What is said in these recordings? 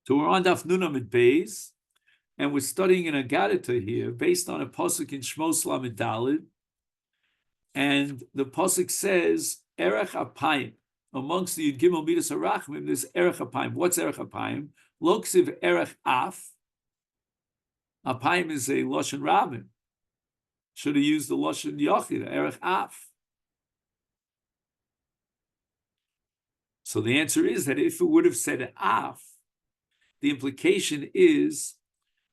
So we're on Daf Nun Amid Beis, and we're studying an Agadita here based on a pasuk in Shmos Lamed Daled, and the pasuk says Erech Apayim. Amongst the Yud Gimel Midas Harachmim, there's Erech Apayim. What's Erech Apayim? Lo ksiv Erech Af. Apayim is a lashon rabin. Should have used the lashon Yachid, Erech Af. So the answer is that if it would have said Af, the implication is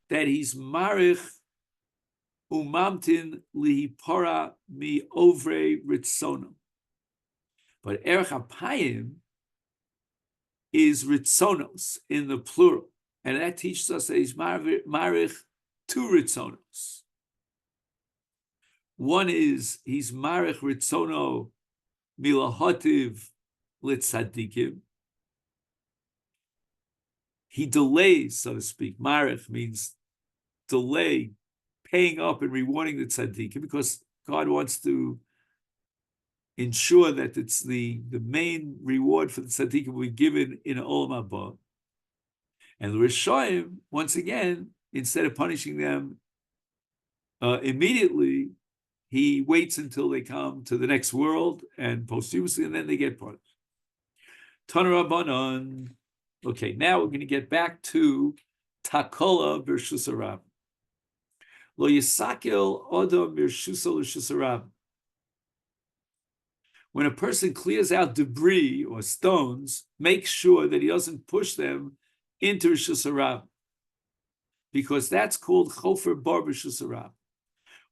that he's marich umamtin lihipara mi ovre ritzonum. But erech apayim is ritzonos in the plural, and that teaches us that he's marich two ritzonos. One is he's marich ritzono milahotiv litzadikim. He delays, so to speak. Marich means delay, paying up and rewarding the tzaddikim, because God wants to ensure that it's the main reward for the tzaddikim will be given in Olam Haba. And the Rishonim, once again, instead of punishing them immediately, he waits until they come to the next world and posthumously, and then they get punished. Tana Rabbanon. Okay, now we're going to get back to Takola Birshus Harab. Lo Yisakel Odom Birshusa L'Shus Harab. When a person clears out debris or stones, make sure that he doesn't push them into Rishus Harab, because that's called Chofer Bar B'Rishus Harab.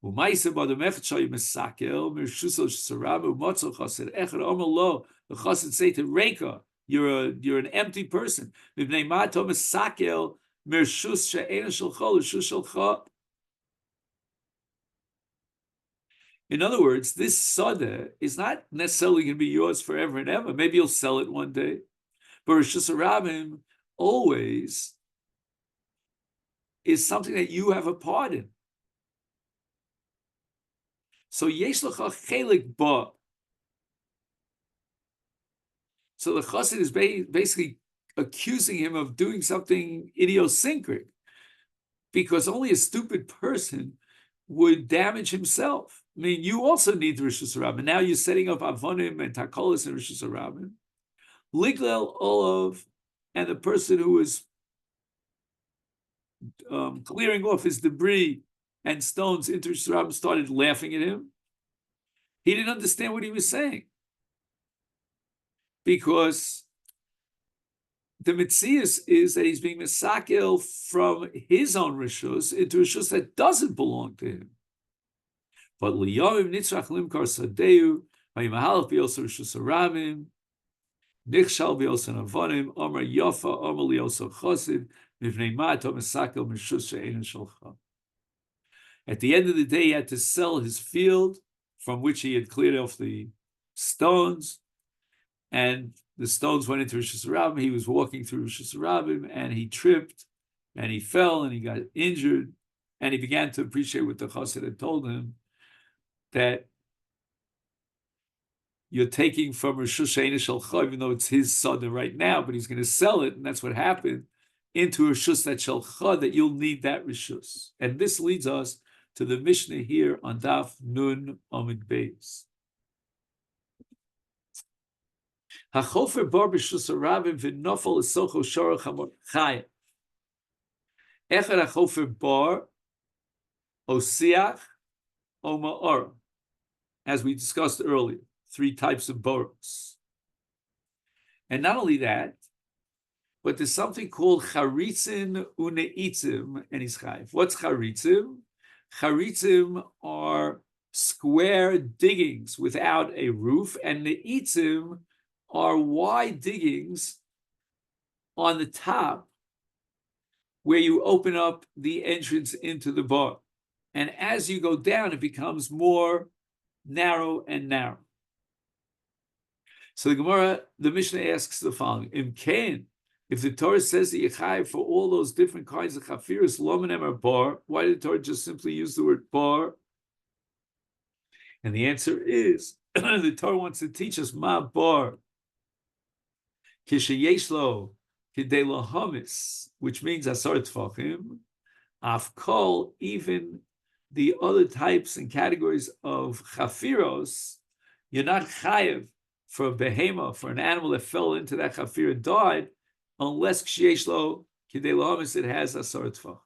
U'maisa b'adam echad shayu mesakel Birshus L'Shus Harab u'motzo chassid echad omer lo. The chassid say to Reka, you're an empty person. In other words, this sada is not necessarily going to be yours forever and ever. Maybe you'll sell it one day. But Rishus Harabim always is something that you have a part in. So yesh lecha chelik ba. So the chassid is basically accusing him of doing something idiosyncratic, because only a stupid person would damage himself. I mean, you also need Rishus Harabim, and now you're setting up Avonim and Takolas and Rishus Harabim. Liglel Olav, and the person who is clearing off his debris and stones into Rishus Harabim started laughing at him. He didn't understand what he was saying, because the mitzias is that he's being misakel from his own rishus into rishus that doesn't belong to him. But liyomim nitzrach limkar sadeu vayimahalach b'yoser rishus harabim nichshal b'yoser navonim omer yofa omer liyoser chosid mivnei ma'ato misakel mishus she'ein shalcha. At the end of the day, he had to sell his field from which he had cleared off the stones, and the stones went into Rishus Harabim. He was walking through Rishus Harabim, and he tripped, and he fell, and he got injured, and he began to appreciate what the chassid had told him, that you're taking from Rishus She'ein Shalcha, even though it's his son right now, but he's going to sell it, and that's what happened, into a Rishus that Shalcha, that you'll need that Rishus. And this leads us to the Mishnah here on Daf Nun Amid Beis. Hachofer bar b'shus harabim v'nofal esocho shorach hamorchayim. Echad hachofer bar osiach o ma'or. As we discussed earlier, 3 types of boros. And not only that, but there's something called charitzim uneitzim and ischayv. What's charitzim? Charitzim are square diggings without a roof, and neitzim are wide diggings on the top where you open up the entrance into the bar. And as you go down, it becomes more narrow and narrow. So the Gemara, the Mishnah asks the following: Imkain, if the Torah says that Yechai for all those different kinds of chafiras, lomenem or bar, why did the Torah just simply use the word bar? And the answer is, the Torah wants to teach us ma bar. Kishayeshlo kidei lahamis, which means asar tfachim, afkol, even the other types and categories of chafiros, you're not chayev for a behema, for an animal that fell into that chafir and died, unless ksheyesh lo kidei lahamis, it has asar tfach.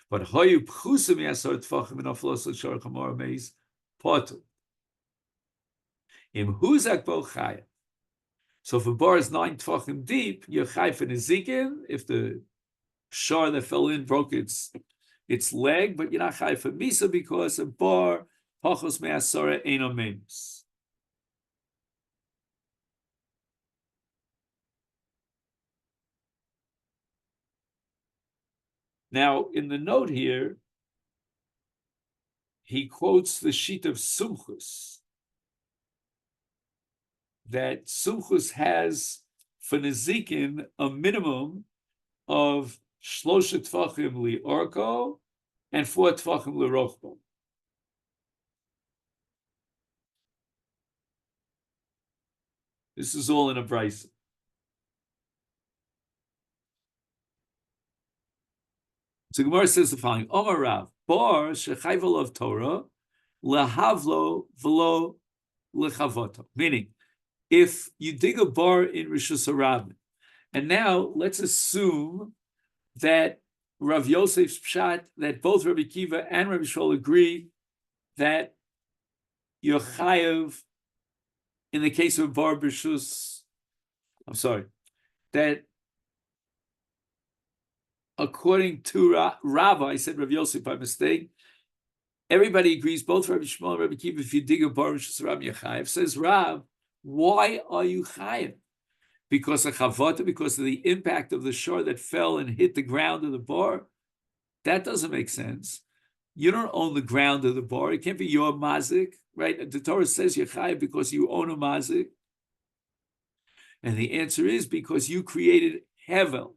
But hoyu pchusim asar tfachim and aflos l'shar chamor meis potu. Im huzak bo chayev. So if a bar is 9 tfachim deep, you're chayev for nezikin if the shar that fell in broke its leg, but you're not chayev for misa because a bar pachos me'asara eino memes. Now, in the note here, he quotes the sheet of Sumchus, that Sumchus has for nezikin a minimum of shlosha tfachim li orko and 4 tfachim li rochbo. This is all in a brisa. So Gemara says the following: Omar Rav, bar shechayvel of Torah lehavlo velo lechavota. Meaning, if you dig a bar in Rishus Harabim, and now let's assume that Rav Yosef's pshat, that both Rabbi Kiva and Rabbi Shmuel agree that you're chayev in the case of bar b'rishus. That according to Rava, I said Rav Yosef by mistake. Everybody agrees, both Rabbi Shmuel and Rabbi Kiva, if you dig a bar b'rishus Harabim, you're chayev. Says Rav, why are you chayev? Because of chavota, because of the impact of the shore that fell and hit the ground of the bar? That doesn't make sense. You don't own the ground of the bar. It can't be your mazik, right? The Torah says you're chayev because you own a mazik. And the answer is because you created hevel.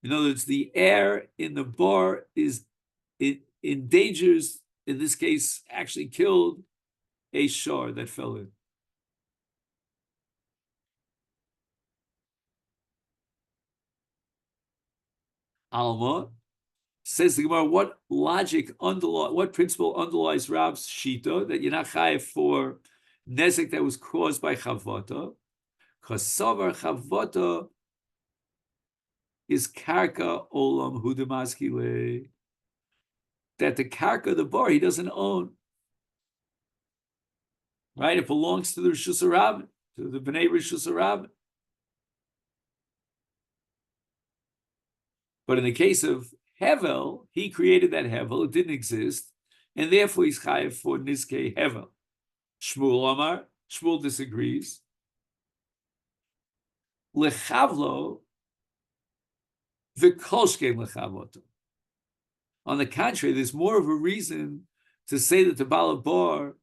In other words, the air in the bar it endangers, in this case, actually killed a shore that fell in. Alma says the Gemara, what principle underlies Rav's shita that you're not chayev for nezek that was caused by chavota? Because savar chavota is karka olam hudemaskile, that the karka of the bar he doesn't own. Right? It belongs to the Rishus Harabim, to the Bnei Rishus Harabim. But in the case of Hevel, he created that Hevel, it didn't exist, and therefore he's chayev for Nizkei Hevel. Shmuel Amar, Shmuel disagrees. Lechavlo, v'kolshkein lechavloto. On the contrary, there's more of a reason to say that the Baal Bar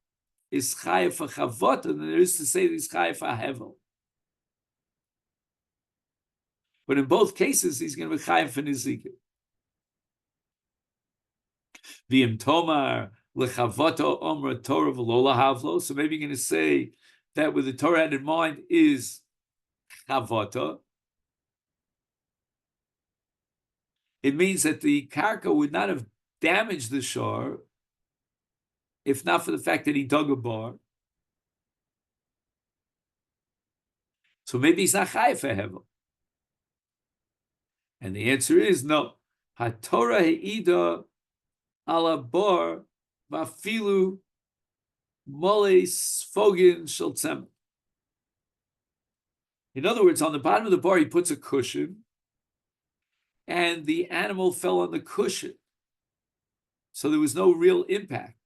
is chayev for chavota than there is to say that he's chayev for Hevel. But in both cases, he's going to be chayev for nizikin. V'im tomar lechavota omra Torah v'lo lahavlo. So maybe you're going to say that what the Torah had in mind is chavota. It means that the karka would not have damaged the shore if not for the fact that he dug a bar. So maybe he's not chayev for hevel. And the answer is no. HaTorah he'ida ala bar vafilu mole sfogin shel tzem. In other words, on the bottom of the bar, he puts a cushion, and the animal fell on the cushion. So there was no real impact,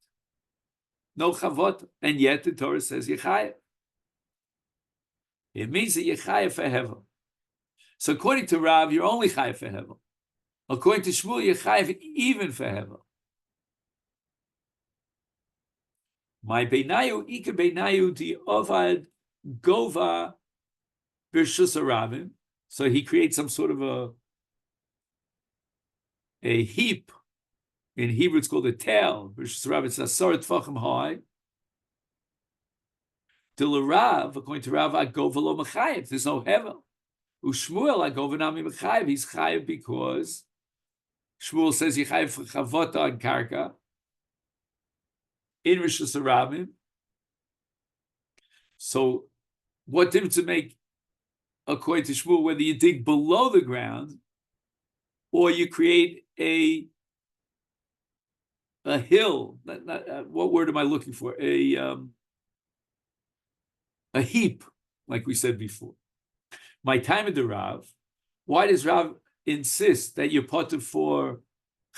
no chavot, and yet the Torah says yechayev. It means that yechayev for hevel. So according to Rav, you're only chayev for hevel. According to Shmuel, you're chayev even for hevel. My beinayu ika beinayu di ovad gova b'rshus harabim. So he creates some sort of a heap. In Hebrew, it's called a tail. B'rshus harabim, it's asar tfachim high. Rav, according to Rav, Agova lo mechayev. There's no hevel. Ushmuel Agova nami mechayev. He's chayev because Shmuel says he chayev for chavota and karka in Rishus Harabim. So, what difference it make, according to Shmuel, whether you dig below the ground or you create a hill? What word am I looking for? A heap, like we said before. My time of the Rav. Why does Rav insist that you're potter for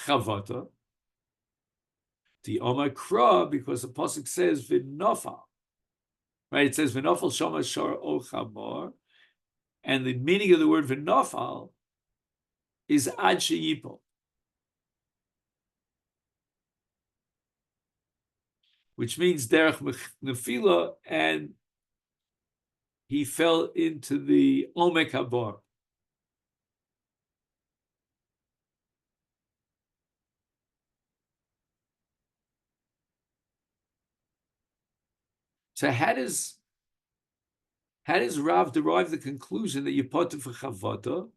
chavata? The Omar Kra, because the pasuk says v'nofal. Right? It says v'nofal shama shor o chamor, and the meaning of the word v'nofal is ad sheyipol, which means derech nefila, and he fell into the omek habar. So how does Rav derive the conclusion that you potter for chavata?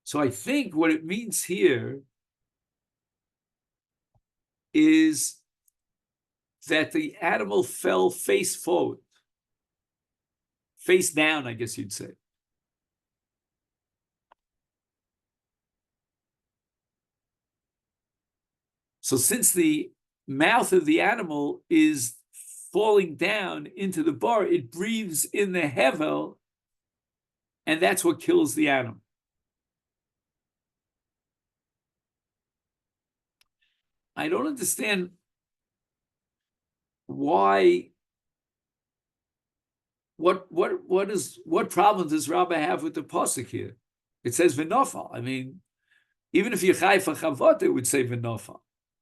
So I think what it means here is that the animal fell face forward, face down, I guess you'd say. So since the mouth of the animal is falling down into the bar, it breathes in the hevel, and that's what kills the animal. I don't understand why. What problem does Rabbah have with the pasuk here? It says v'nofal. I mean, even if you're chai for chavot, it would say v'nofal.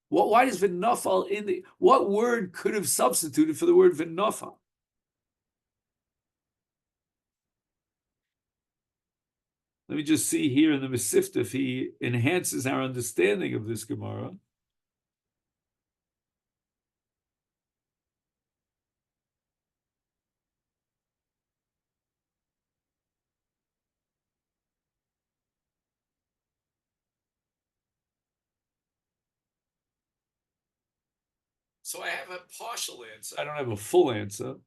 Why does v'nofal in the? What word could have substituted for the word v'nofal? Let me just see here in the Masechet if he enhances our understanding of this Gemara. So I have a partial answer. I don't have a full answer.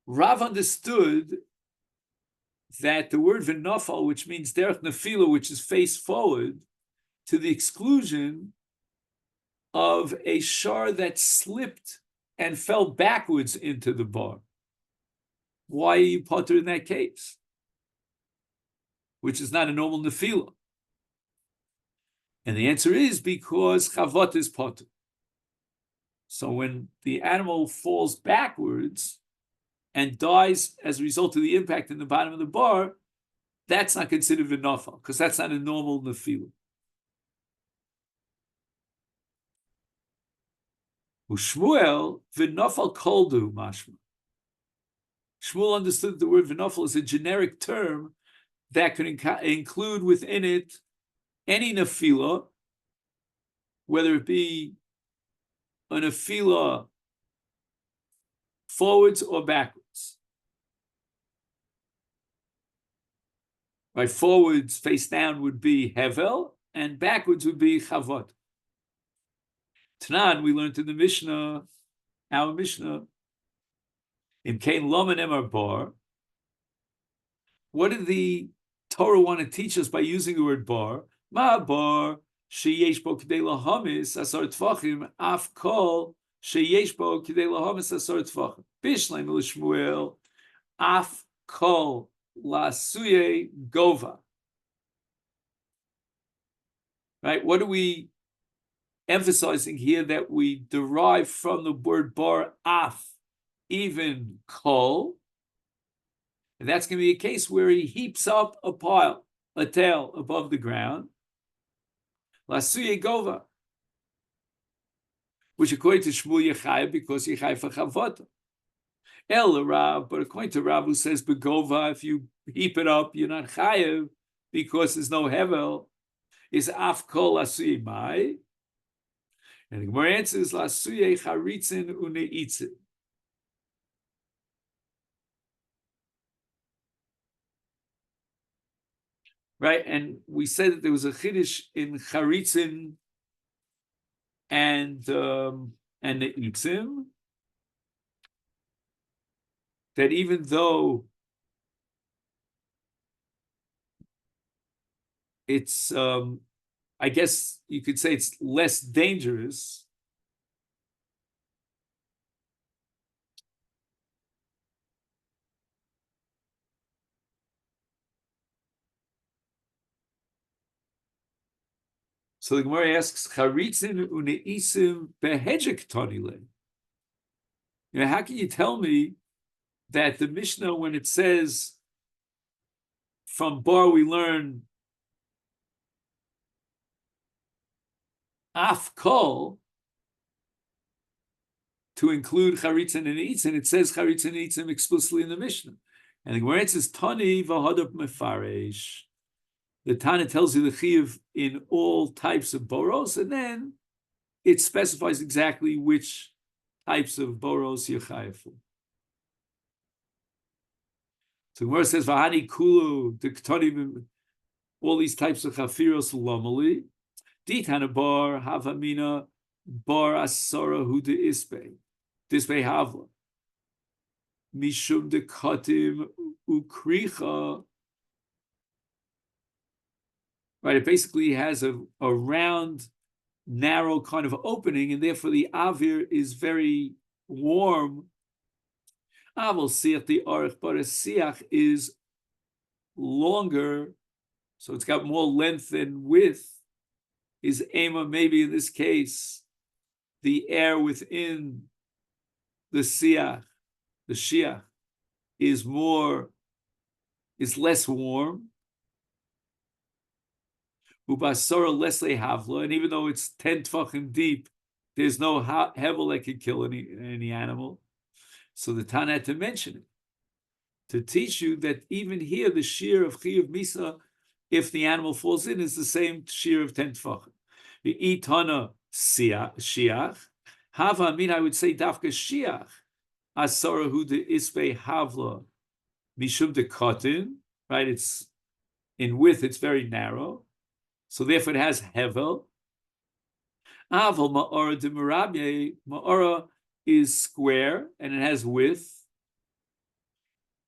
Rav understood that the word v'nofal, which means derech nefila, which is face forward, to the exclusion of a shar that slipped and fell backwards into the bar. Why are you potter in that case? Which is not a normal nefila. And the answer is because chavot is potter. So when the animal falls backwards and dies as a result of the impact in the bottom of the bar, that's not considered v'nofal, because that's not a normal nefila. Shmuel v'nofal koldu mashma. Shmuel understood the word v'nofal is a generic term that could include within it any nefila, whether it be a nefila forwards or backwards. Right, forwards, face down, would be hevel, and backwards would be chavot. Tanan, we learned in the Mishnah, our Mishnah, in Kain Loman Emar Bar. What did the Torah want to teach us by using the word bar? Ma bar sheyesh bo k'dei lahamis asar tfachim af kol sheyesh bo k'dei lahamis asar tfachim. Bishleim l'Shmuel af kol lasuye gova. Right? What are we emphasizing here? That we derive from the word bar af, even kol. And that's going to be a case where he heaps up a pile, a tail above the ground. Lasuye gova. which according to Shmuel Yechayev, because Yechayev for Chavod. El Rav, but according to Rav, who says Begova, if you heap it up, you're not Chayev because there's no Hevel, is Af Kol Asuye Mai. And the Gemara answers Lasuye Charitzin Uneitzin. Right, and we said that there was a chiddush in Charitzin and Neitzim, that even though it's, I guess you could say it's less dangerous, so the Gemara asks, Charitzin uneisim behedjek tonile. How can you tell me that the Mishnah, when it says from bar we learn af kol to include charitzin and eitzin, it says charitzin and eitzin explicitly in the Mishnah. And the Gemara says, Tani v'hadab mefaresh. The Tana tells you the chiyuv in all types of boros, and then it specifies exactly which types of boros you're chayav for. So Gemara says, V'hani kulu, the ktani, all these types of chafiros lomali, ditana bar, havamina, bar asara hu de ispe, dispe havla, mishum de katim ukricha. Right, it basically has a round, narrow kind of opening, and therefore the avir is very warm. Aval siach the arich, but a siach is longer, so it's got more length and width. Is ema, maybe in this case, the air within the siach, the shiach, is less warm. Ubasora lesle havla, and even though it's 10 tfachim deep, there's no hevel that can kill any animal. So the Tana had to mention it to teach you that even here the shear of chiyuv misa, if the animal falls in, is the same shear of 10 tfachim. The itana shiach hava, I mean, I would say dafka shiach asara hu de ispe havla mishum de kotin, right? It's in width, it's very narrow. So therefore it has hevel. Aval ma'ora de merabye, ma'ora is square and it has width.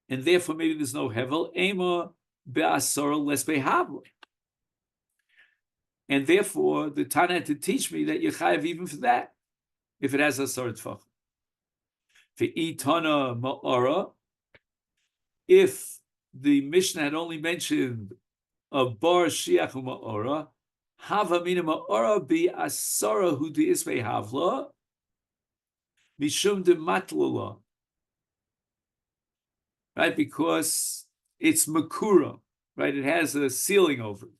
And therefore maybe there's no hevel. Ema be'asora les behavle. And therefore the Tana had to teach me that you chayav even for that, if it has asor tfach. Ve'itana ma'ora, if the Mishnah had only mentioned a bar shiach u'ma'ora, hava mina ma'ora bi asara hu di ismei havla, mishum de matlala. Right, because it's makura, right? It has a ceiling over it.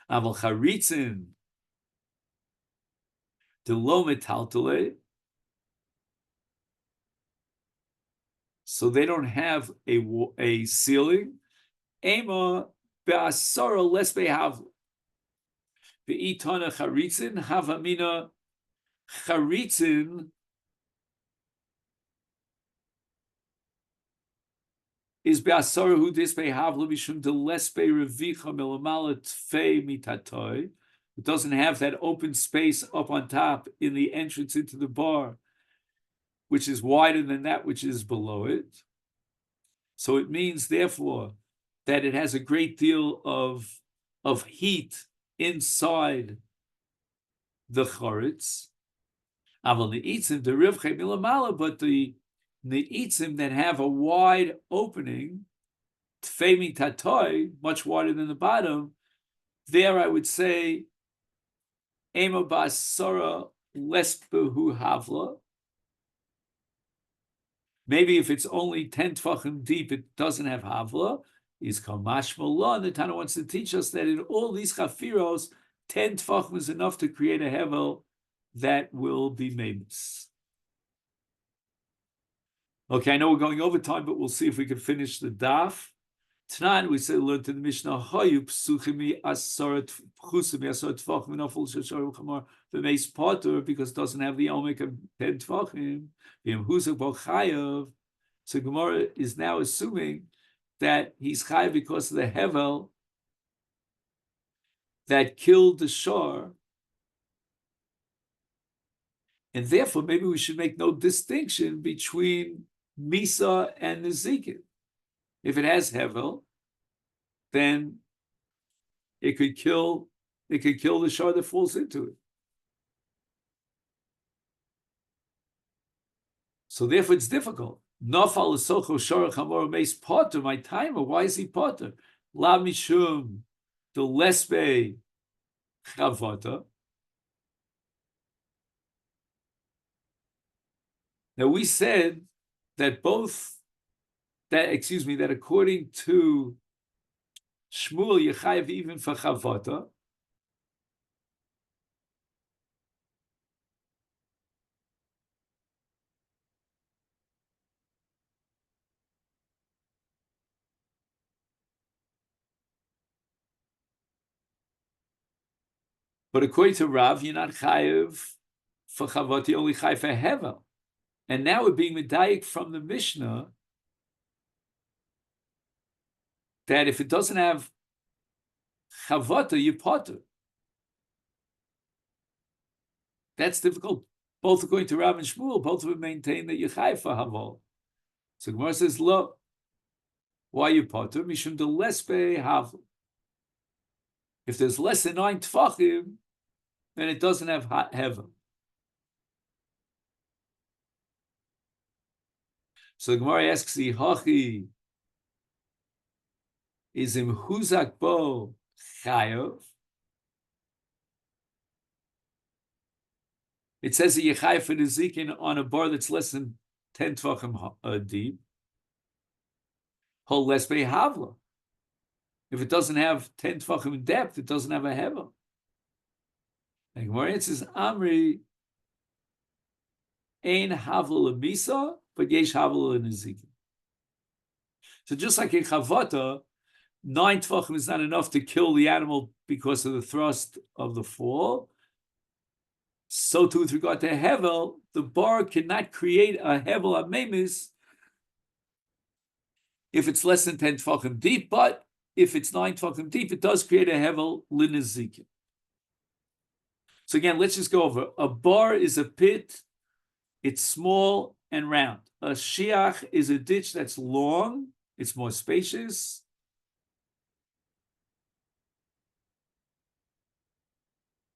Aval charitzin de lo metaltale, so they don't have a ceiling. Ema be'asara les behavla. Be'itana charitzin havamina charitzin is be'asara hu dispe havla mishum de les be'revicha milamala tfei mitatoy. It doesn't have that open space up on top in the entrance into the bar, which is wider than that which is below it. So it means, therefore, that it has a great deal of heat inside the choritz. Aval ne'itzim derivche milamala, but the ne'itzim that have a wide opening, tfei mitatoy, much wider than the bottom, there I would say, ema basara les behu havla. Maybe if it's only 10 tfachim deep, it doesn't have havla. Is kamashmallah. And the Tana wants to teach us that in all these chafiros, 10 tefachim is enough to create a hevel that will be mamus. Okay, I know we're going over time, but we'll see if we can finish the daf. Tonight we said learned in the Mishnah Hayu psuchimi asarat pchusimi asarat tefachim nafal sheshar chamar v'meis potter because it doesn't have the omek of 10 tefachim. V'im huzak bo chayav. So Gemara is now assuming that he's chayav because of the hevel that killed the shor, and therefore maybe we should make no distinction between misa and nezikin. If it has hevel, then it could kill the shor that falls into it. So therefore it's difficult. Nafal esocho shor chamor meis potter, my timer, why is he potter? La mishum the lesbe chavata. Now we said that that according to Shmuel Yechayev even for chavata, but according to Rav, you're not chayev for chavata, you only chayev for hevel. And now we're being medayik from the Mishnah that if it doesn't have chavata, you potter. That's difficult. Both according to Rav and Shmuel, both of them maintain that you chayev for havel. So Gemara says, "Lo, why you potter? Mishum de lesbe havel. If there's less than 9 tefachim, then it doesn't have hevel." So the Gemara asks, "The hachi is im huzak bo chayav." It says that you chayav for nezikin on a bar that's less than 10 tefachim deep. Hol lesbe havla. If it doesn't have 10 tefachim in depth, it doesn't have a hevel. And Gemara answers, Amri ein havla lemisa, but yesh havla lenezikin. So just like in chavata, 9 tefachim is not enough to kill the animal because of the thrust of the fall. So too with regard to hevel, the bar cannot create a hevel amemis if it's less than 10 tefachim deep, but if it's 9 tefachim deep, it does create a hevel linezikin. So again, let's just go over. A bar is a pit, it's small and round. A shiach is a ditch that's long, it's more spacious.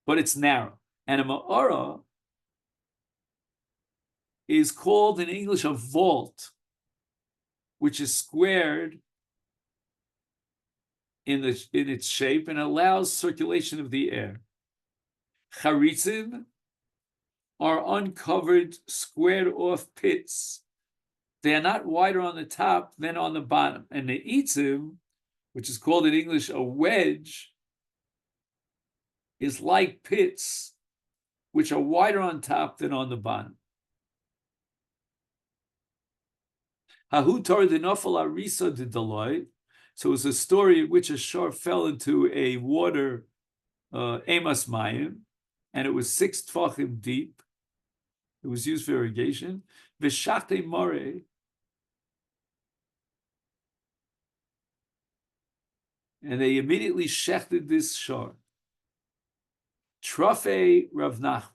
But it's narrow. And a ma'ara is called in English a vault, which is squared in its shape and allows circulation of the air. Charitzim are uncovered, squared-off pits. They are not wider on the top than on the bottom. And the itzim, which is called in English a wedge, is like pits, which are wider on top than on the bottom. Hahu tar de nafal arisa de deloy. So it was a story in which a shor fell into a water, emas mayim, and it was 6 tefachim deep. It was used for irrigation. V'shachte more. And they immediately shechted this shor. Trafe Rav Nachman.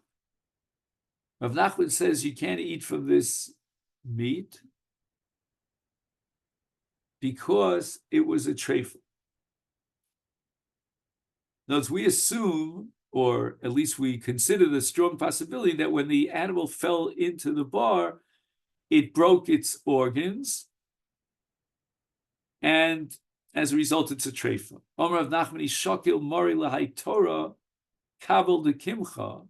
Rav Nachman says you can't eat from this meat because it was a trefa. Now, as we assume, or at least we consider the strong possibility that when the animal fell into the bar, it broke its organs, and as a result, it's a trefa. Omer of Nachman Shakil Mori Lahai Torah Kabel de Kimcha.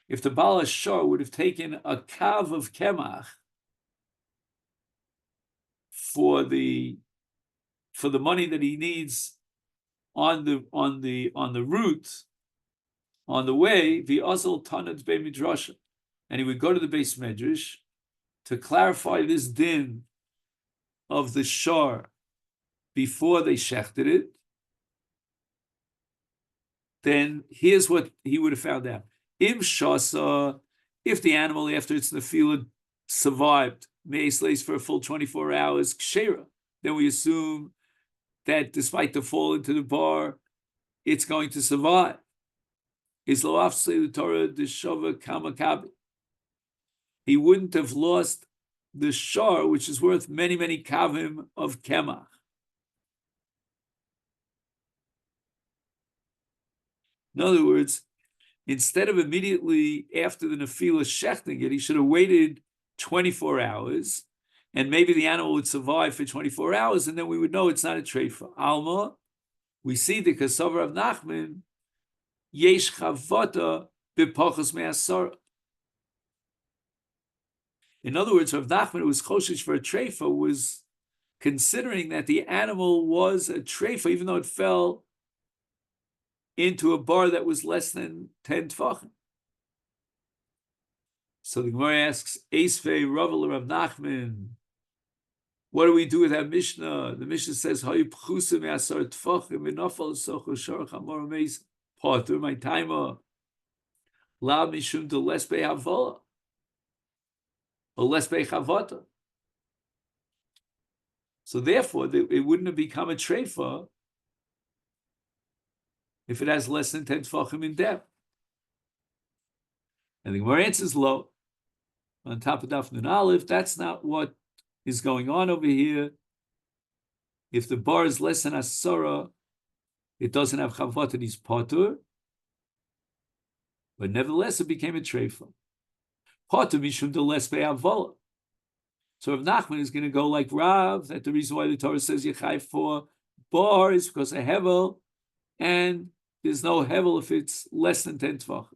If the Baal Hashar would have taken a kav of kemach for the money that he needs on the route, on the way, the Azal Tanad Be Midrasha, and he would go to the base medrash to clarify this din of the shor before they shechted it. Then here's what he would have found out: Im shasa, if the animal after its nefila survived me'esleis for a full 24 hours, kshera, then we assume that despite the fall into the bar, it's going to survive. Is loaf the Torah the shova Kamma kabi. He wouldn't have lost the shor, which is worth many, many kavim of kemach. In other words, instead of immediately after the nefila shechting it, he should have waited 24 hours, and maybe the animal would survive for 24 hours, and then we would know it's not a treifa. Alma, we see the kasavar of Nachman, yesh chavata b'pachos me'asara. In other words, Rav Nachman, who was choshish for a treifa, was considering that the animal was a treifa, even though it fell into a bar that was less than 10 tfachim. So the Gemara asks, Eisvei Rav Rav Nachman, what do we do with that Mishnah? The Mishnah says, Hayu pchusim me'asar tfachim v'nafal socho shor chamor meis potter my timer la mishum de les be'havola or les be'chavata. So therefore, it wouldn't have become a treifa if it has less than 10 tfachim in depth. And the Gemara answers low. On top of Daf Nun Aleph, that's not what is going on over here. If the bar is less than Asara, it doesn't have Chavat and he's Potter. But nevertheless, it became a treifa. Potter mishum de les be'avola. So if Nachman is going to go like Rav, that the reason why the Torah says Yechai for bar is because of Hevel, and there's no Hevel if it's less than 10 Tvach.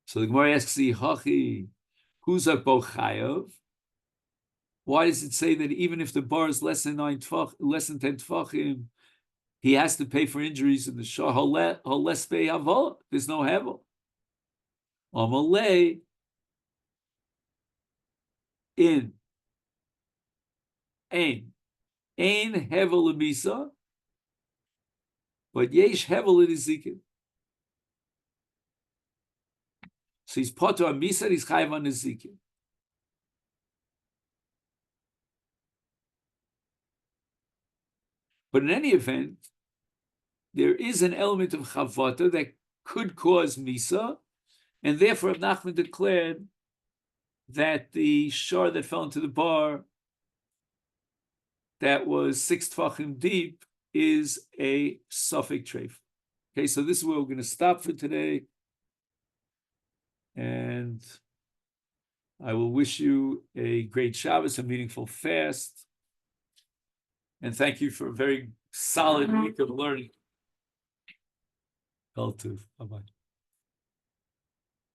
So the Gemara asks the Hachi, who's a Bochayev? Why does it say that even if the bar is less than 10 Tvachim, he has to pay for injuries in the Shah? There's no Hevel. Amalei in Ein Hevel Lemisa, but Yesh Hevel in Ezekiel. So he's potter on Misa, he's chayav on Ezekiel. But in any event, there is an element of chavata that could cause Misa, and therefore Nachman declared that the shor that fell into the bar that was 6 tfachim deep is a suffix treif. Okay, so this is where we're going to stop for today. And I will wish you a great Shabbos, a meaningful fast. And thank you for a very solid week of learning. Bye-bye.